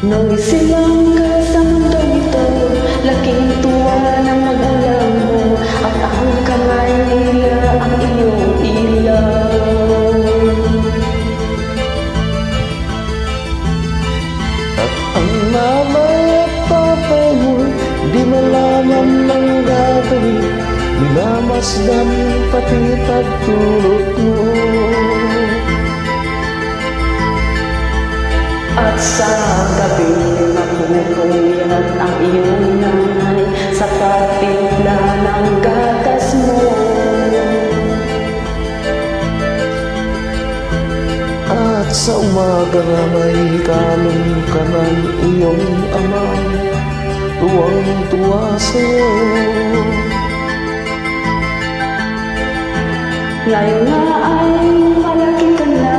Nung isilang ka sa mundong ito, laking tuwa ng magulang mo, at ang kamay nila ang iyong ilaw. At ang nanay at tatay mo, di malaman ng gagawin, minamasdan pati pagtulog mo. At sa gabi napupuyat ang iyong nanay sa patimpla ng gatas mo. At sa umaga na may kalong ka ng iyong ama, tuwang-tuwa sa'yo. Ngayon nga ay malaki ka na,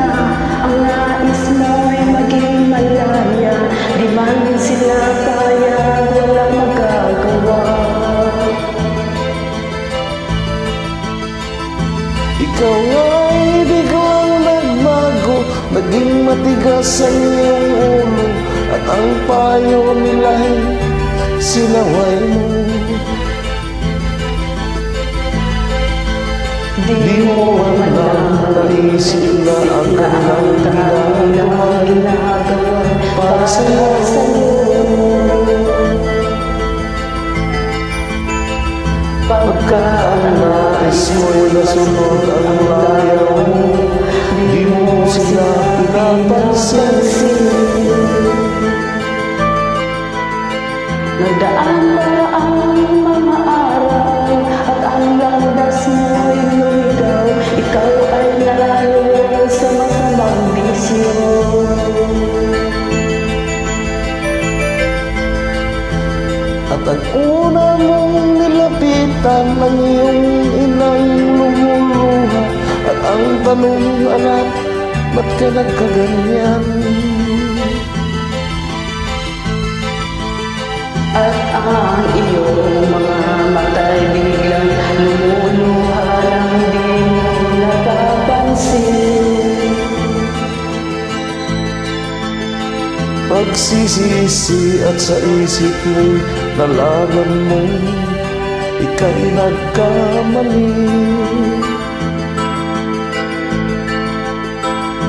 ang nais mo ay maging malaya, di man din sila kaya, walang magagawa. Ikaw ay biglang nagbago, naging matigas ang iyong ulo, at ang payo nila'y sinaway mo. Di mo man lang naisip na ang kanilang ginagawa para sa'yo. Pagka ang nais mo'y nasunod ang layaw mo, di mo sila pinapansin. Nagdaan ba ang mga araw at ang landas mo'y lumigaw, ikaw ay nalayo sa masamang bisyo. At ang una mong nilapitan ng iyong inang lumuluha, at ang tanong, anak, ba't ka nagkaganyan? At ang iyong mga mata'y biglang lumuluha nang di mo napapansin. Pagsisisi at sa isip mo'y nalaman mo, ika'y nagkamali.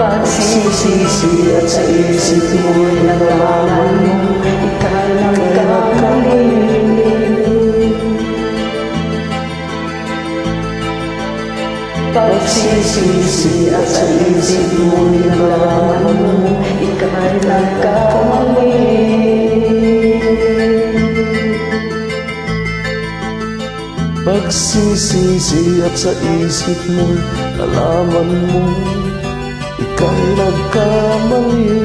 Pagsisisi at sa isip mo'y nalaman mo, ika'y nagkamali. Pagsisisi at sa isip mo'y nalaman mo, ika'y nagkamali. Pagsisisi at sa isip mo'y nalaman mo, ika'y nagkamali.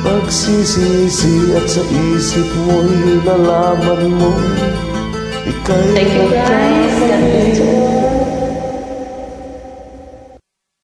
Pagsisisi at sa isip mo'y nalaman mo, ika'y Thank you guys.